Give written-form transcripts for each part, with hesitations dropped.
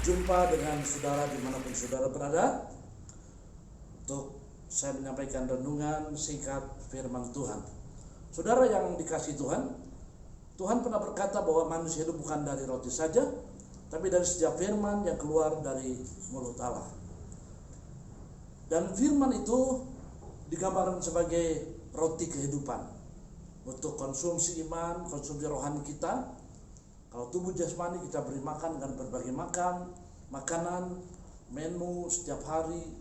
berjumpa dengan saudara dimanapun saudara berada untuk saya menyampaikan renungan singkat firman Tuhan. Saudara yang dikasihi Tuhan, Tuhan pernah berkata bahwa manusia hidup bukan dari roti saja, tapi dari setiap firman yang keluar dari mulut Allah. Dan firman itu digambarkan sebagai roti kehidupan untuk konsumsi iman, konsumsi rohani kita. Kalau tubuh jasmani kita beri makan dengan berbagai makanan, menu setiap hari.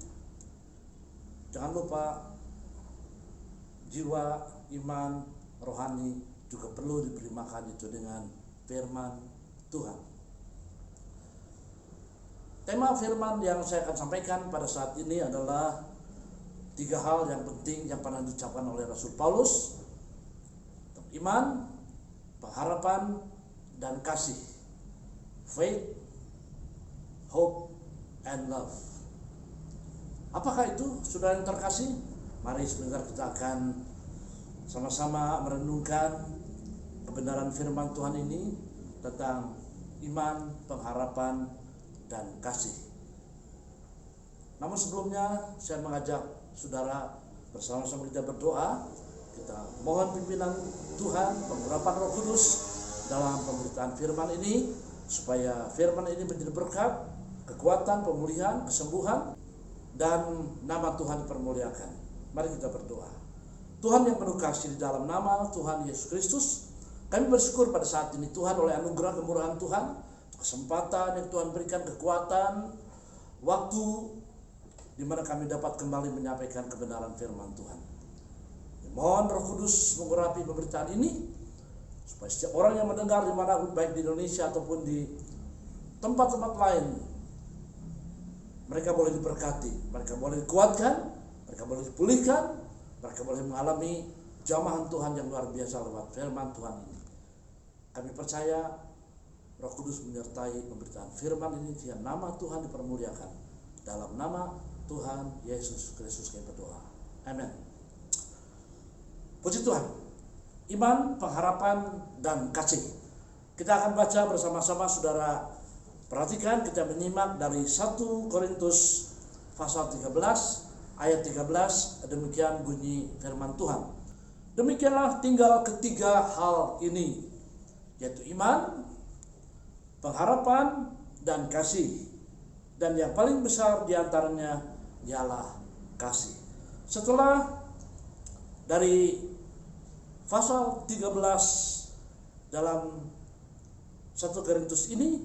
Jangan lupa jiwa, iman, rohani juga perlu diberi makan itu dengan firman Tuhan. Tema firman yang saya akan sampaikan pada saat ini adalah 3 hal yang penting yang pernah diucapkan oleh Rasul Paulus: iman, pengharapan, dan kasih. Faith, hope, and love. Apakah itu, saudara yang terkasih? Mari sebentar kita akan sama-sama merenungkan kebenaran firman Tuhan ini tentang iman, pengharapan, dan kasih. Namun sebelumnya saya mengajak saudara bersama-sama kita berdoa. Kita mohon pimpinan Tuhan, pengurapan Roh Kudus dalam pemberitaan firman ini, supaya firman ini menjadi berkat, kekuatan, pemulihan, kesembuhan, dan nama Tuhan dipermuliakan. Mari kita berdoa. Tuhan yang penuh kasih, di dalam nama Tuhan Yesus Kristus, kami bersyukur pada saat ini Tuhan, oleh anugerah kemurahan Tuhan, kesempatan yang Tuhan berikan, kekuatan, waktu di mana kami dapat kembali menyampaikan kebenaran firman Tuhan. Mohon Roh Kudus mengurapi pemberitaan ini, supaya setiap orang yang mendengar dimanapun, baik di Indonesia ataupun di tempat-tempat lain, mereka boleh diberkati, mereka boleh dikuatkan, mereka boleh dipulihkan, mereka boleh mengalami jamahan Tuhan yang luar biasa lewat firman Tuhan ini. Kami percaya Roh Kudus menyertai pemberitaan firman ini, sehingga nama Tuhan dipermuliakan. Dalam nama Tuhan Yesus Kristus kami berdoa. Amin. Puji Tuhan. Iman, pengharapan, dan kasih. Kita akan baca bersama-sama, saudara. Perhatikan, kita menyimak dari 1 Korintus pasal 13 ayat 13. Demikian bunyi firman Tuhan. Demikianlah tinggal ketiga hal ini, yaitu iman, pengharapan, dan kasih. Dan yang paling besar diantaranya ialah kasih. Setelah dari pasal 13 dalam 1 Korintus ini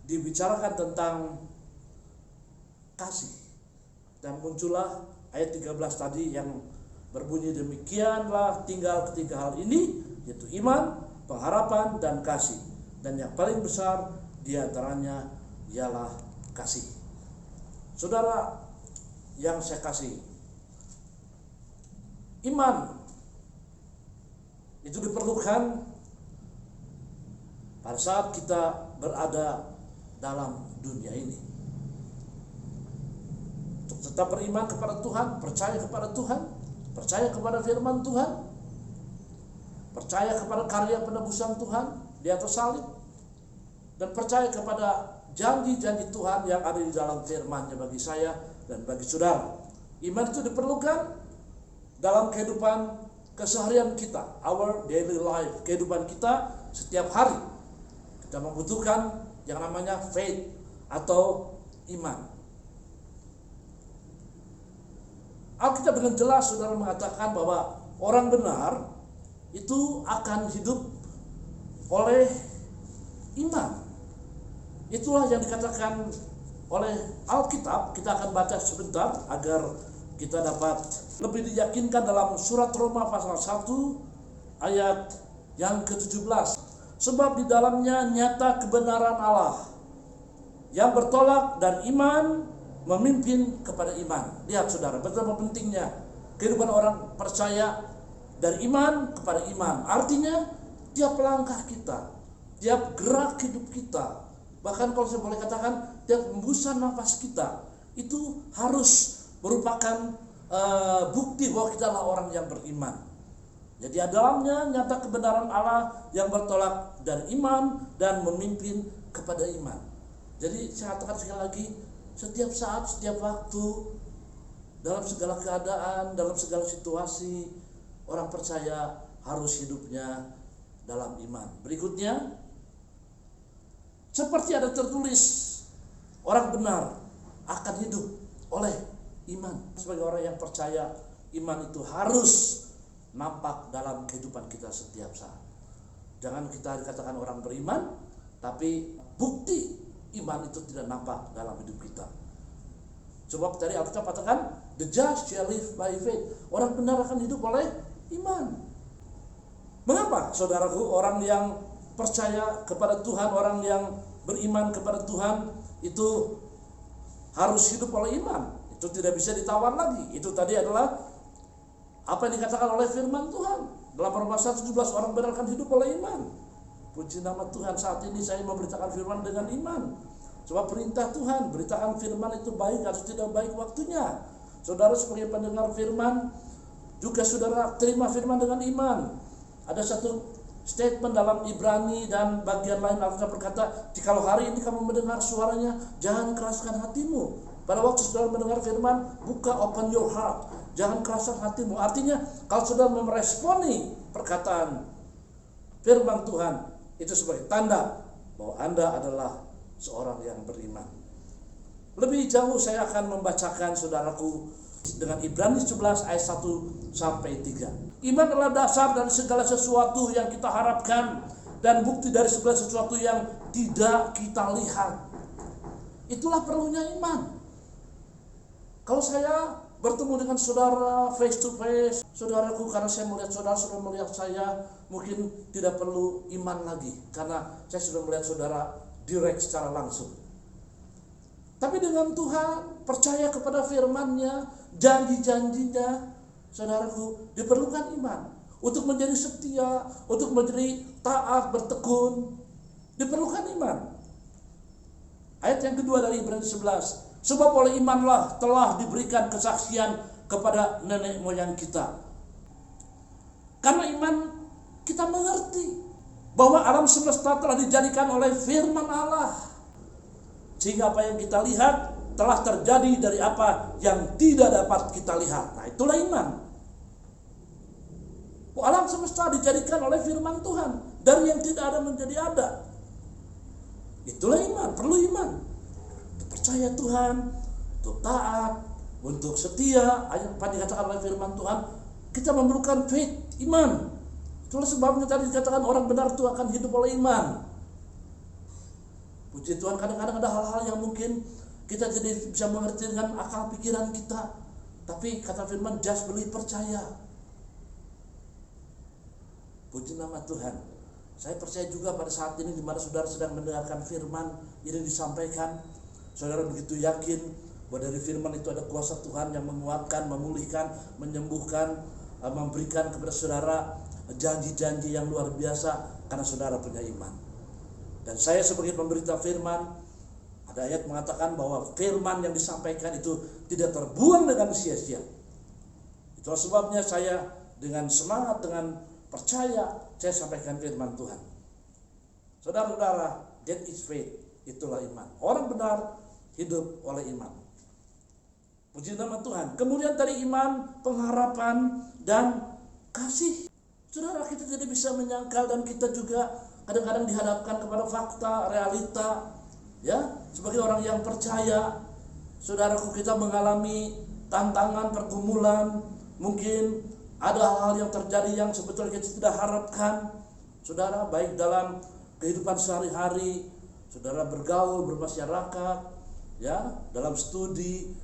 dibicarakan tentang kasih. Dan muncullah ayat 13 tadi yang berbunyi demikianlah tinggal ketiga hal ini, yaitu iman, pengharapan, dan kasih. Dan yang paling besar diantaranya ialah kasih. Saudara yang saya kasih, iman itu diperlukan pada saat kita berada dalam dunia ini. Untuk tetap beriman kepada Tuhan, percaya kepada Tuhan, percaya kepada firman Tuhan, percaya kepada karya penebusan Tuhan di atas salib, dan percaya kepada janji-janji Tuhan yang ada di dalam firman-Nya bagi saya dan bagi saudara. Iman itu diperlukan dalam kehidupan keseharian kita, our daily life, kehidupan kita setiap hari. Kita membutuhkan yang namanya faith atau iman. Alkitab dengan jelas, saudara, mengatakan bahwa orang benar itu akan hidup oleh iman. Itulah yang dikatakan oleh Alkitab. Kita akan baca sebentar agar kita dapat lebih diyakinkan dalam surat Roma pasal 1 ayat yang ke-17. Sebab di dalamnya nyata kebenaran Allah yang bertolak dan iman memimpin kepada iman. Lihat saudara, betapa pentingnya kehidupan orang percaya dari iman kepada iman. Artinya tiap langkah kita, tiap gerak hidup kita, bahkan kalau saya boleh katakan tiap hembusan nafas kita, itu harus merupakan bukti bahwa kita adalah orang yang beriman. Jadi dalamnya nyata kebenaran Allah yang bertolak dari iman dan memimpin kepada iman. Jadi saya katakan sekali lagi, setiap saat, setiap waktu, dalam segala keadaan, dalam segala situasi, orang percaya harus hidupnya dalam iman. Berikutnya, seperti ada tertulis, orang benar akan hidup oleh iman. Sebagai orang yang percaya, iman itu harus nampak dalam kehidupan kita setiap saat. Jangan kita dikatakan orang beriman, tapi bukti iman itu tidak nampak dalam hidup kita. Sebab tadi Alkitab katakan, the just shall live by faith. Orang benar akan hidup oleh iman. Mengapa, saudaraku, orang yang percaya kepada Tuhan, orang yang beriman kepada Tuhan, itu harus hidup oleh iman? Itu tidak bisa ditawar lagi. Itu tadi adalah apa yang dikatakan oleh firman Tuhan. Dalam Roma 1:17, orang benar akan hidup oleh iman. Puji nama Tuhan, saat ini saya memberitakan firman dengan iman. Sebab perintah Tuhan, beritakan firman itu baik atau tidak baik waktunya. Saudara sebagai pendengar firman, juga saudara terima firman dengan iman. Ada satu statement dalam Ibrani dan bagian lain Alkitab berkata, jikalau hari ini kamu mendengar suaranya, jangan keraskan hatimu. Pada waktu saudara mendengar firman, buka, open your heart. Jangan keraskan hatimu. Artinya, kalau saudara meresponi perkataan firman Tuhan, itu sebagai tanda bahwa Anda adalah seorang yang beriman. Lebih jauh saya akan membacakan saudaraku dengan Ibrani 11 ayat 1 sampai 3. Iman adalah dasar dari segala sesuatu yang kita harapkan dan bukti dari segala sesuatu yang tidak kita lihat. Itulah perlunya iman. Kalau saya bertemu dengan saudara face to face, saudaraku, karena saya melihat saudara, saudara melihat saya, mungkin tidak perlu iman lagi karena saya sudah melihat saudara direct secara langsung. Tapi dengan Tuhan, percaya kepada firman-Nya, janji-janjinya, saudaraku, diperlukan iman. Untuk menjadi setia, untuk menjadi taat, bertekun, diperlukan iman. Ayat yang kedua dari Ibrani 11. Sebab oleh imanlah telah diberikan kesaksian kepada nenek moyang kita. Karena iman kita mengerti bahwa alam semesta telah dijadikan oleh firman Allah. Sehingga apa yang kita lihat telah terjadi dari apa yang tidak dapat kita lihat. Nah, itulah iman. Alam semesta dijadikan oleh firman Tuhan. Dari yang tidak ada menjadi ada. Itulah iman, perlu iman. Untuk percaya Tuhan, untuk taat, untuk setia. Apa dikatakan oleh firman Tuhan, kita memerlukan faith, iman. Itulah sebabnya tadi dikatakan orang benar itu akan hidup oleh iman. Puji Tuhan, kadang-kadang ada hal-hal yang mungkin kita tidak bisa mengerti dengan akal pikiran kita. Tapi kata firman, just believe, percaya. Puji nama Tuhan. Saya percaya juga pada saat ini di mana saudara sedang mendengarkan firman ini disampaikan, saudara begitu yakin bahwa dari firman itu ada kuasa Tuhan yang menguatkan, memulihkan, menyembuhkan, memberikan kepada saudara janji-janji yang luar biasa karena saudara punya iman. Dan saya sebagai pemberita firman, ada ayat mengatakan bahwa firman yang disampaikan itu tidak terbuang dengan sia-sia. Itulah sebabnya saya dengan semangat, dengan percaya, saya sampaikan firman Tuhan. Saudara-saudara, that is faith, itulah iman. Orang benar hidup oleh iman. Puji nama Tuhan. Kemudian dari iman, pengharapan, dan kasih. Saudara, kita tidak bisa menyangkal dan kita juga kadang-kadang dihadapkan kepada fakta, realita. Ya, sebagai orang yang percaya, saudaraku, kita mengalami tantangan, pergumulan, mungkin ada hal-hal yang terjadi yang sebetulnya kita tidak harapkan. Saudara, baik dalam kehidupan sehari-hari, saudara bergaul, bermasyarakat, ya, dalam studi,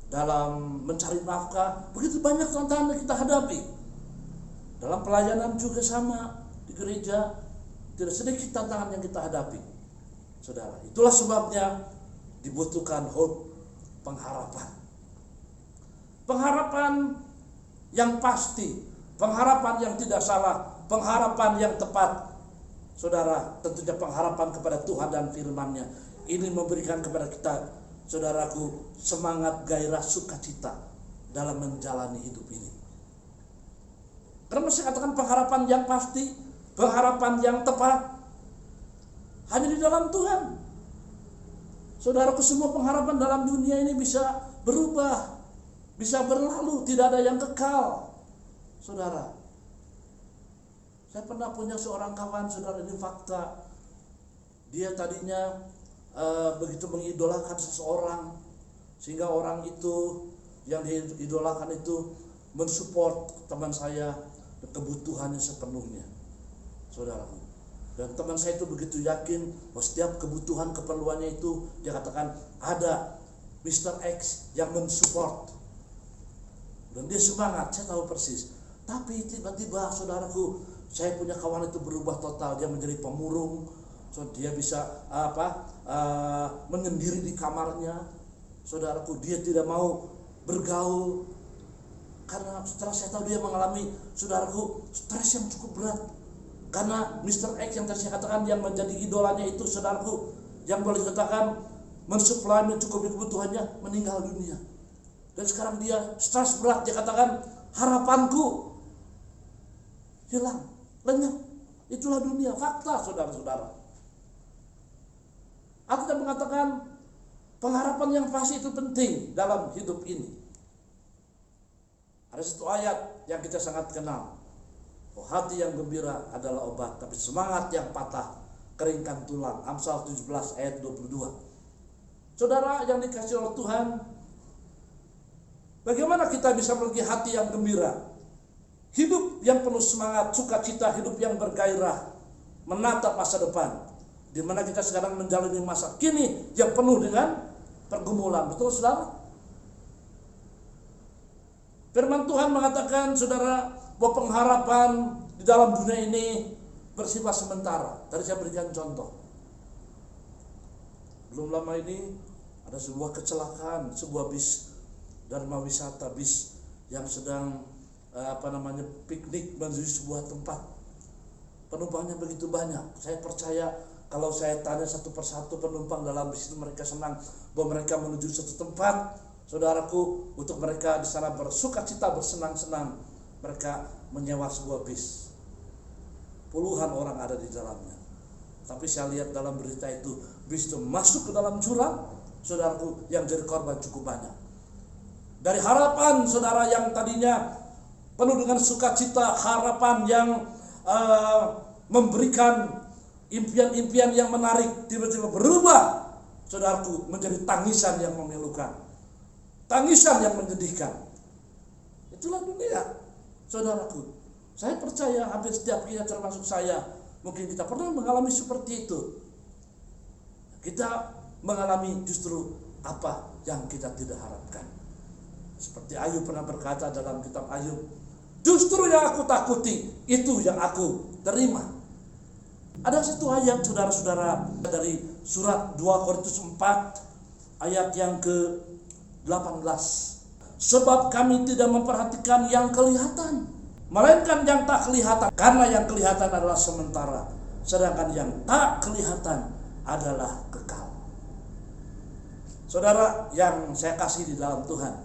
dalam mencari nafkah, begitu banyak tantangan yang kita hadapi. Dalam pelayanan juga sama, di gereja, tidak sedikit tantangan yang kita hadapi. Saudara, itulah sebabnya dibutuhkan hope, pengharapan. Pengharapan yang pasti, pengharapan yang tidak salah, pengharapan yang tepat. Saudara, tentunya pengharapan kepada Tuhan dan firman-Nya. Ini memberikan kepada kita, saudaraku, semangat, gairah, sukacita dalam menjalani hidup ini. Karena saya katakan pengharapan yang pasti, pengharapan yang tepat hanya di dalam Tuhan. Saudaraku, semua pengharapan dalam dunia ini bisa berubah, bisa berlalu, tidak ada yang kekal. Saudara, saya pernah punya seorang kawan, saudara, ini fakta. Dia tadinya begitu mengidolakan seseorang, sehingga orang itu yang diidolakan itu mensupport teman saya kebutuhannya sepenuhnya, saudaraku. Dan teman saya itu begitu yakin bahwa setiap kebutuhan keperluannya itu dia katakan ada Mr. X yang mensupport. Dan dia semangat, saya tahu persis. Tapi tiba-tiba, saudaraku, saya punya kawan itu berubah total. Dia menjadi pemurung. So, dia bisa menyendiri di kamarnya. Saudaraku, dia tidak mau bergaul. Karena setelah saya tahu dia mengalami, saudaraku, stres yang cukup berat. Karena Mr. X yang tadi saya katakan yang menjadi idolanya itu, saudaraku, yang boleh dikatakan mensuplai, mencukupi kebutuhannya, meninggal dunia. Dan sekarang dia stres berat, dia katakan harapanku hilang, lenyap. Itulah dunia, fakta, saudara-saudara. Aku tidak mengatakan pengharapan yang pasti itu penting dalam hidup ini. Ada satu ayat yang kita sangat kenal. Oh, hati yang gembira adalah obat, tapi semangat yang patah keringkan tulang. Amsal 17 ayat 22. Saudara yang dikasihi oleh Tuhan, bagaimana kita bisa memiliki hati yang gembira? Hidup yang penuh semangat, sukacita, hidup yang bergairah, menatap masa depan. Di mana kita sekarang menjalani masa kini yang penuh dengan pergumulan. Betul, saudara? Firman Tuhan mengatakan, saudara, bahwa pengharapan di dalam dunia ini bersifat sementara. Tadi saya berikan contoh. Belum lama ini ada sebuah kecelakaan, sebuah bis dharma wisata, bis yang sedang piknik menuju sebuah tempat. Penumpangnya begitu banyak. Saya percaya kalau saya tanya satu persatu penumpang dalam bis itu, mereka senang bahwa mereka menuju satu tempat, saudaraku, untuk mereka di sana bersukacita, bersenang-senang. Mereka menyewa sebuah bis. Puluhan orang ada di dalamnya. Tapi saya lihat dalam berita itu, bis itu masuk ke dalam jurang, saudaraku, yang jadi korban cukup banyak. Dari harapan saudara yang tadinya penuh dengan sukacita, harapan yang memberikan impian-impian yang menarik, tiba-tiba berubah, saudaraku, menjadi tangisan yang memilukan, tangisan yang menyedihkan. Itulah dunia, saudaraku. Saya percaya hampir setiap kita, termasuk saya, mungkin kita pernah mengalami seperti itu. Kita mengalami justru apa yang kita tidak harapkan. Seperti Ayub pernah berkata dalam kitab Ayub, justru yang aku takuti, itu yang aku terima. Ada satu ayat, saudara-saudara, dari surat 2 Korintus 4 ayat yang ke-18. Sebab kami tidak memperhatikan yang kelihatan, melainkan yang tak kelihatan. Karena yang kelihatan adalah sementara, sedangkan yang tak kelihatan adalah kekal. Saudara yang saya kasih di dalam Tuhan,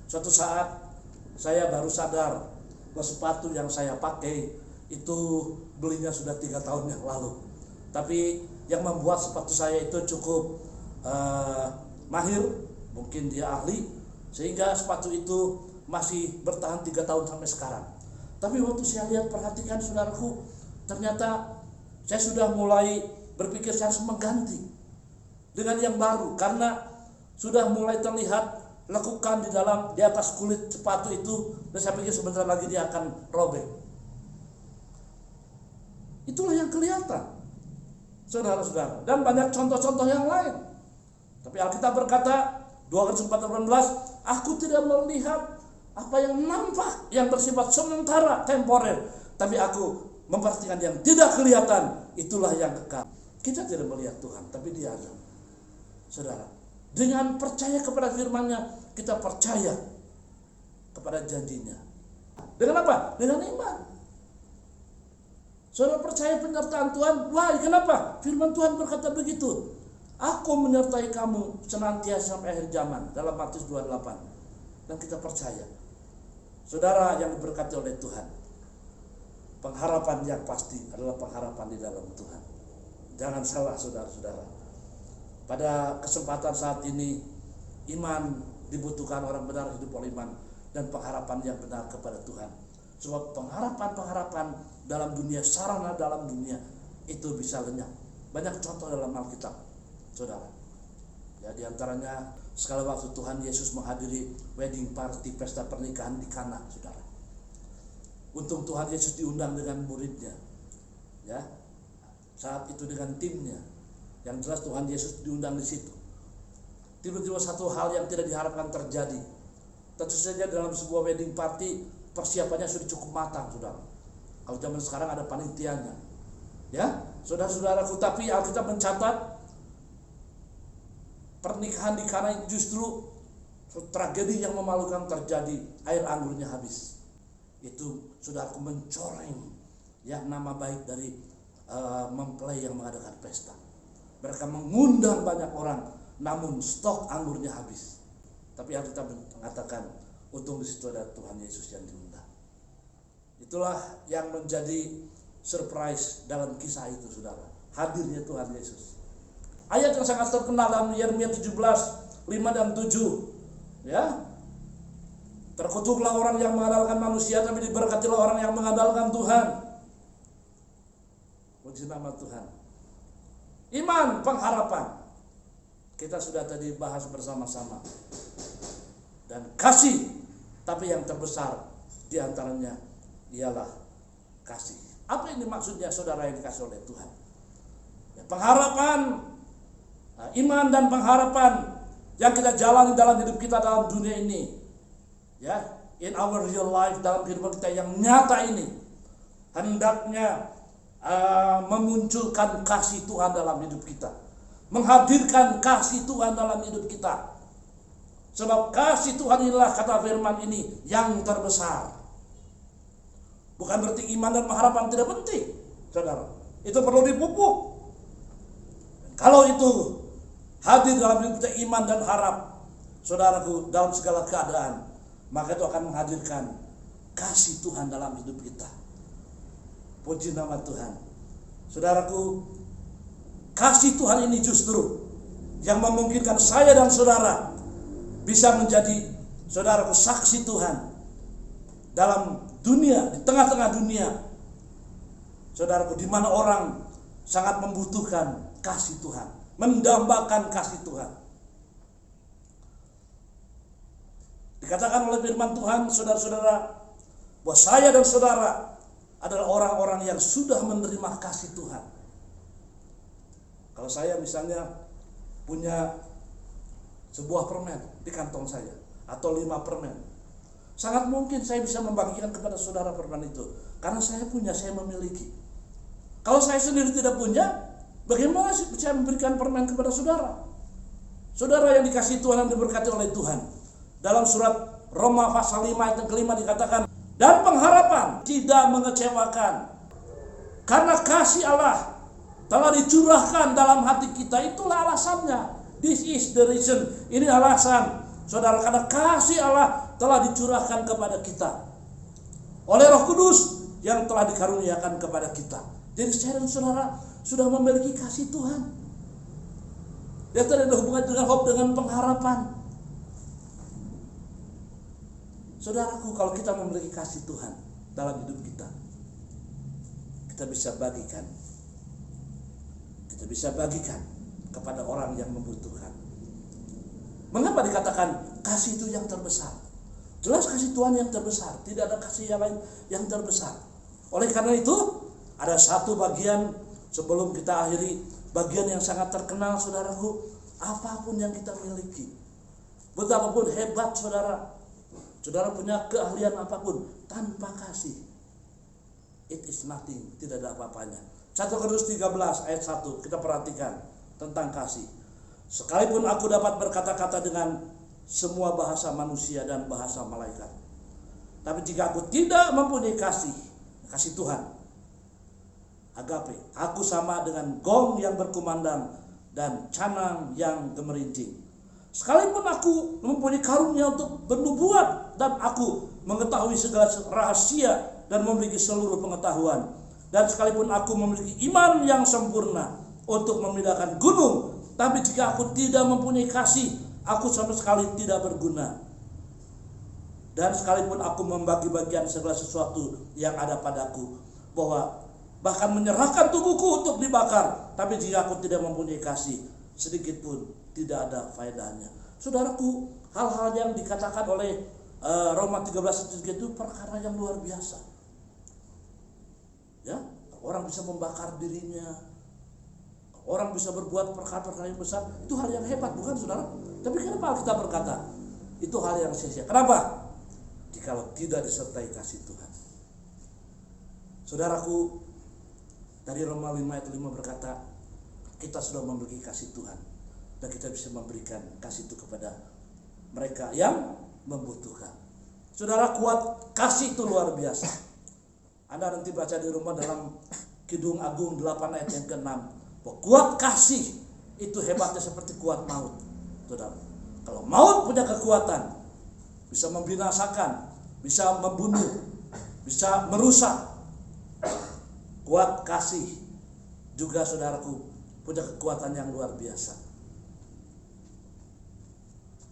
suatu saat saya baru sadar bahwa sepatu yang saya pakai itu belinya sudah 3 tahun yang lalu. Tapi yang membuat sepatu saya itu cukup mahir, mungkin dia ahli, sehingga sepatu itu masih bertahan 3 tahun sampai sekarang. Tapi waktu saya lihat, perhatikan saudaraku, ternyata saya sudah mulai berpikir saya harus mengganti dengan yang baru, karena sudah mulai terlihat lekukan di atas kulit sepatu itu, dan saya pikir sebentar lagi dia akan robek. Itulah yang kelihatan, saudara-saudara, dan banyak contoh-contoh yang lain. Tapi Alkitab berkata 2 Korintus 4:18, aku tidak melihat apa yang nampak, yang bersifat sementara, temporer, tapi aku memperhatikan yang tidak kelihatan, itulah yang kekal. Kita tidak melihat Tuhan, tapi Dia ada. Saudara, dengan percaya kepada firman-Nya, kita percaya kepada janjinya. Dengan apa? Dengan iman. Saudara percaya penyertaan Tuhan. Wah, kenapa? Firman Tuhan berkata begitu. Aku menyertai kamu senantiasa sampai akhir zaman, dalam Matius 28. Dan kita percaya. Saudara yang diberkati oleh Tuhan, pengharapan yang pasti adalah pengharapan di dalam Tuhan. Jangan salah, saudara-saudara. Pada kesempatan saat ini, iman dibutuhkan orang benar hidup oleh iman, dan pengharapan yang benar kepada Tuhan. Sebab pengharapan-pengharapan dalam dunia, sarana dalam dunia itu bisa lenyap. Banyak contoh dalam Alkitab, saudara. Ya, diantaranya sekali waktu Tuhan Yesus menghadiri wedding party, pesta pernikahan di Kana, saudara. Untung Tuhan Yesus diundang dengan muridnya, ya. Saat itu dengan timnya. Yang jelas Tuhan Yesus diundang di situ. Tiba-tiba satu hal yang tidak diharapkan terjadi. Tentu saja dalam sebuah wedding party persiapannya sudah cukup matang, saudara. Kalau zaman sekarang ada panitianya, ya, saudara-saudaraku. Tapi Alkitab mencatat pernikahan di Kana justru tragedi yang memalukan terjadi. Air anggurnya habis. Itu saudaraku mencoreng ya nama baik dari mempelai yang mengadakan pesta. Mereka mengundang banyak orang, namun stok anggurnya habis. Tapi Alkitab mengatakan, untung di situ ada Tuhan Yesus yang diundang. Itulah yang menjadi surprise dalam kisah itu, saudara. Hadirnya Tuhan Yesus. Ayat yang sangat terkenal dalam Yeremia 17, 5 dan 7. Ya. Terkutuklah orang yang mengandalkan manusia, tapi diberkatilah orang yang mengandalkan Tuhan. Puji nama Tuhan. Iman, pengharapan. Kita sudah tadi bahas bersama-sama. Dan kasih, tapi yang terbesar diantaranya ialah kasih. Apa ini maksudnya, saudara yang dikasih oleh Tuhan? Ya, pengharapan, iman dan pengharapan yang kita jalani dalam hidup kita dalam dunia ini. Ya, in our real life, dalam kehidupan kita yang nyata ini, hendaknya memunculkan kasih Tuhan dalam hidup kita, menghadirkan kasih Tuhan dalam hidup kita. Sebab kasih Tuhan inilah, kata firman ini, yang terbesar. Bukan berarti iman dan pengharapan tidak penting, saudara. Itu perlu dipupuk. Kalau itu hadir dalam hidup kita, iman dan harap, saudaraku, dalam segala keadaan, maka itu akan menghadirkan kasih Tuhan dalam hidup kita. Puji nama Tuhan. Saudaraku, kasih Tuhan ini justru yang memungkinkan saya dan saudara bisa menjadi, saudaraku, saksi Tuhan dalam dunia, di tengah-tengah dunia, saudaraku, di mana orang sangat membutuhkan kasih Tuhan, mendambakan kasih Tuhan. Dikatakan oleh firman Tuhan, saudara-saudara, bahwa saya dan saudara adalah orang-orang yang sudah menerima kasih Tuhan. Kalau saya misalnya punya sebuah permen di kantong saya, atau 5 permen, sangat mungkin saya bisa membagikan kepada saudara permen itu, karena saya punya, saya memiliki. Kalau saya sendiri tidak punya, bagaimana saya memberikan permen kepada saudara? Saudara yang dikasihi Tuhan, yang diberkati oleh Tuhan. Dalam surat Roma pasal 5 ayat yang kelima dikatakan, dan pengharapan tidak mengecewakan, karena kasih Allah telah dicurahkan dalam hati kita. Itulah alasannya. This is the reason. Ini alasan, saudara, karena kasih Allah telah dicurahkan kepada kita oleh Roh Kudus yang telah dikaruniakan kepada kita. Jadi saya dan saudara sudah memiliki kasih Tuhan. Dia tidak ada hubungan dengan hope, dengan pengharapan. Saudaraku, kalau kita memiliki kasih Tuhan dalam hidup kita, kita bisa bagikan. Kita bisa bagikan kepada orang yang membutuhkan. Mengapa dikatakan kasih itu yang terbesar? Jelas kasih Tuhan yang terbesar. Tidak ada kasih yang lain yang terbesar. Oleh karena itu, ada satu bagian sebelum kita akhiri, bagian yang sangat terkenal, saudaraku. Apapun yang kita miliki, betapapun hebat saudara, saudara punya keahlian apapun, tanpa kasih, it is nothing, tidak ada apa-apanya. 1 Korintus 13 ayat 1, kita perhatikan tentang kasih. Sekalipun aku dapat berkata-kata dengan semua bahasa manusia dan bahasa malaikat, tapi jika aku tidak mempunyai kasih Tuhan, agape, aku sama dengan gong yang berkumandang dan canang yang gemerincing. Sekalipun aku mempunyai karunia untuk bernubuat, dan aku mengetahui segala rahasia dan memiliki seluruh pengetahuan, dan sekalipun aku memiliki iman yang sempurna untuk memindahkan gunung Tapi jika aku tidak mempunyai kasih, aku sama sekali tidak berguna. Dan sekalipun aku membagi-bagikan segala sesuatu yang ada padaku, bahwa bahkan menyerahkan tubuhku untuk dibakar, tapi jika aku tidak mempunyai kasih, sedikit pun tidak ada faedahnya. Saudaraku, hal-hal yang dikatakan oleh Roma 13 itu perkara yang luar biasa. Ya, orang bisa membakar dirinya, orang bisa berbuat perkara-perkara yang besar, itu hal yang hebat, bukan saudara? Tapi kenapa kita berkata itu hal yang sia-sia? Kenapa? Jikalau tidak disertai kasih Tuhan. Saudaraku, dari Roma 5 ayat 5 berkata, kita sudah memiliki kasih Tuhan, dan kita bisa memberikan kasih itu kepada mereka yang membutuhkan. Saudara, kuat kasih itu luar biasa. Anda nanti baca di rumah dalam Kidung Agung 8 ayat yang ke-6, bahwa kuat kasih itu hebatnya seperti kuat maut. Saudara, kalau maut punya kekuatan, bisa membinasakan, bisa membunuh, bisa merusak. Kuat kasih juga, saudaraku, punya kekuatan yang luar biasa.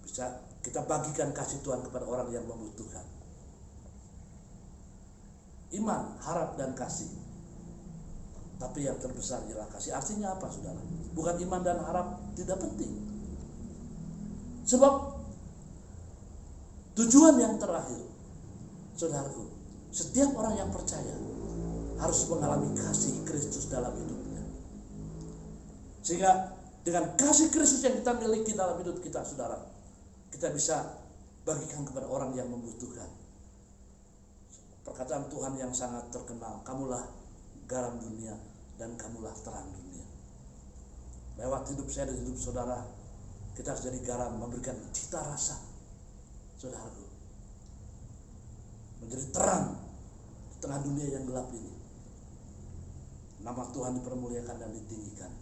Bisa kita bagikan kasih Tuhan kepada orang yang membutuhkan. Iman, harap, dan kasih. Tapi yang terbesar ialah kasih. Artinya apa, saudara? Bukan iman dan harap tidak penting. Sebab tujuan yang terakhir, saudaraku, setiap orang yang percaya harus mengalami kasih Kristus dalam hidupnya. Sehingga dengan kasih Kristus yang kita miliki dalam hidup kita, saudara, kita bisa bagikan kepada orang yang membutuhkan. Perkataan Tuhan yang sangat terkenal, kamulah garam dunia dan kamulah terang dunia. Lewat hidup saya dan hidup saudara, kita harus jadi garam, memberikan cita rasa, saudaraku, menjadi terang di tengah dunia yang gelap ini. Nama Tuhan dipermuliakan dan ditinggikan.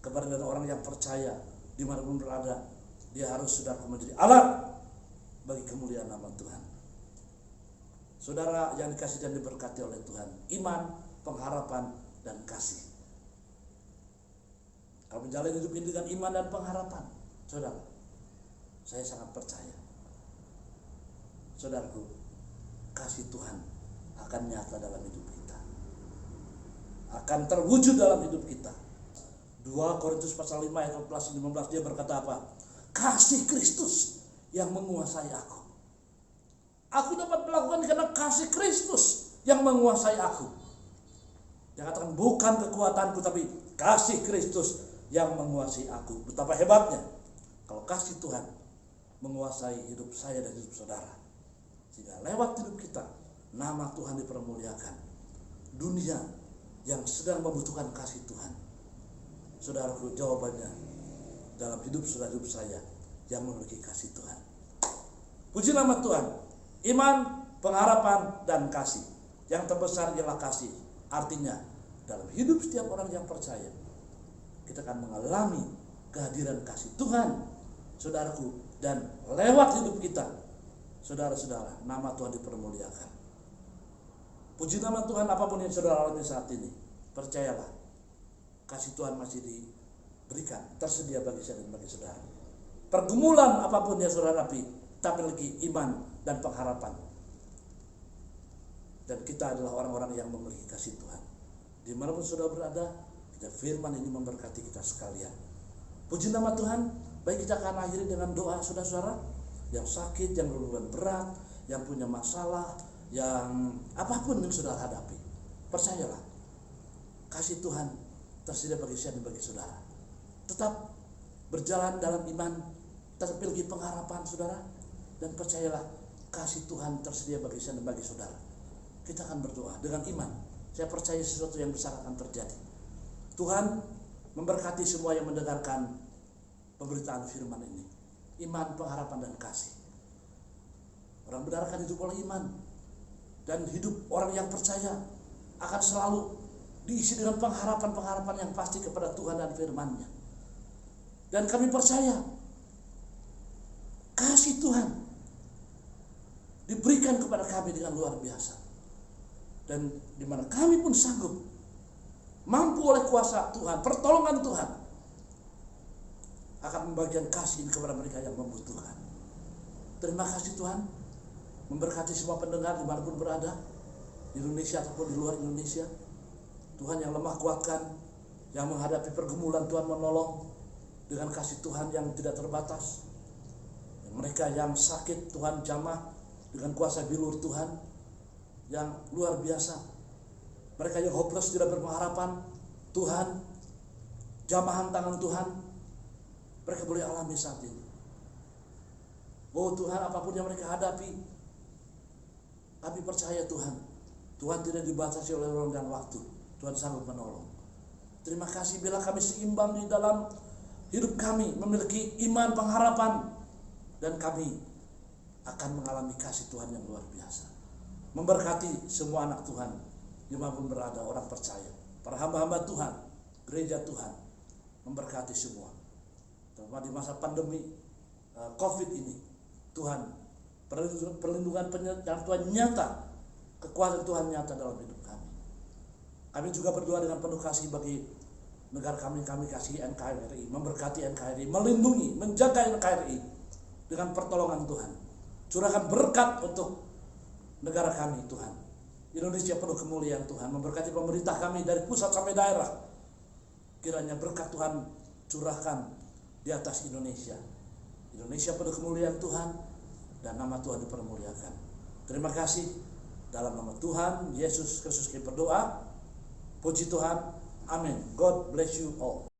Kepada orang yang percaya, dimanapun berada, dia harus, saudaraku, menjadi alat bagi kemuliaan nama Tuhan. Saudara yang dikasih dan diberkati oleh Tuhan, iman, pengharapan, dan kasih. Kalau menjalani hidup ini dengan iman dan pengharapan, saudara, saya sangat percaya, saudaraku, kasih Tuhan akan nyata dalam hidup kita, akan terwujud dalam hidup kita. 2 Korintus pasal 5 ayat 14-15 dia berkata apa? Kasih Kristus yang menguasai aku. Aku dapat melakukan karena kasih Kristus yang menguasai aku. Dia katakan bukan kekuatanku, tapi kasih Kristus yang menguasai aku. Betapa hebatnya kalau kasih Tuhan menguasai hidup saya dan hidup saudara. Sehingga lewat hidup kita, nama Tuhan dipermuliakan. Dunia yang sedang membutuhkan kasih Tuhan, saudaraku, jawabannya dalam hidup saudara-hidup saya yang memiliki kasih Tuhan. Puji nama Tuhan. Iman, pengharapan, dan kasih. Yang terbesar ialah kasih. Artinya dalam hidup setiap orang yang percaya, kita akan mengalami kehadiran kasih Tuhan, saudaraku, dan lewat hidup kita, saudara-saudara, nama Tuhan dipermuliakan. Puji nama Tuhan, apapun yang saudara alami saat ini, percayalah, kasih Tuhan masih diberikan, tersedia bagi saya dan bagi saudara. Pergumulan apapun yang saudara hadapi, kita memiliki iman dan pengharapan. Dan kita adalah orang-orang yang memiliki kasih Tuhan. Dimanapun saudara berada, kita firman ini memberkati kita sekalian. Puji nama Tuhan. Baik, kita akan akhiri dengan doa saudara-saudara yang sakit, yang beban berat, yang punya masalah, yang apapun yang saudara hadapi. Percayalah, kasih Tuhan tersedia bagi saya dan bagi saudara. Tetap berjalan dalam iman, tetap memiliki pengharapan saudara, dan percayalah, kasih Tuhan tersedia bagi saya dan bagi saudara. Kita akan berdoa dengan iman. Saya percaya sesuatu yang besar akan terjadi. Tuhan memberkati semua yang mendengarkan pemberitaan firman ini. Iman, pengharapan, dan kasih. Orang benar akan hidup oleh iman. Dan hidup orang yang percaya akan selalu diisi dengan pengharapan-pengharapan yang pasti kepada Tuhan dan firman-Nya. Dan kami percaya kasih Tuhan diberikan kepada kami dengan luar biasa. Dan di mana kami pun sanggup, mampu oleh kuasa Tuhan, pertolongan Tuhan, akan membagikan kasih ini kepada mereka yang membutuhkan. Terima kasih Tuhan, memberkati semua pendengar dimanapun berada, di Indonesia ataupun di luar Indonesia. Tuhan yang lemah kuatkan, yang menghadapi pergumulan Tuhan menolong dengan kasih Tuhan yang tidak terbatas. Mereka yang sakit Tuhan jamah dengan kuasa bilur Tuhan yang luar biasa. Mereka yang hopeless, tidak berpengharapan, Tuhan jamahan tangan Tuhan mereka boleh alami saat ini. Oh Tuhan, apapun yang mereka hadapi, kami percaya Tuhan, Tuhan tidak dibatasi oleh ruang dan waktu. Tuhan sanggup menolong. Terima kasih bila kami seimbang di dalam hidup kami, memiliki iman, pengharapan, dan kami akan mengalami kasih Tuhan yang luar biasa. Memberkati semua anak Tuhan dimanapun berada, orang percaya, para hamba-hamba Tuhan, gereja Tuhan, memberkati semua. Terutama di masa pandemi COVID ini, Tuhan, perlindungan penyertaan Tuhan nyata, kekuatan Tuhan nyata dalam hidup kami. Kami juga berdoa dengan penuh kasih bagi negara kami kasih NKRI, memberkati NKRI, melindungi, menjaga NKRI dengan pertolongan Tuhan. Curahkan berkat untuk negara kami Tuhan. Indonesia penuh kemuliaan Tuhan, memberkati pemerintah kami dari pusat sampai daerah. Kiranya berkat Tuhan curahkan di atas Indonesia. Indonesia penuh kemuliaan Tuhan dan nama Tuhan dipermuliakan. Terima kasih. Dalam nama Tuhan Yesus Kristus kami berdoa. Puji Tuhan. Amin. God bless you all.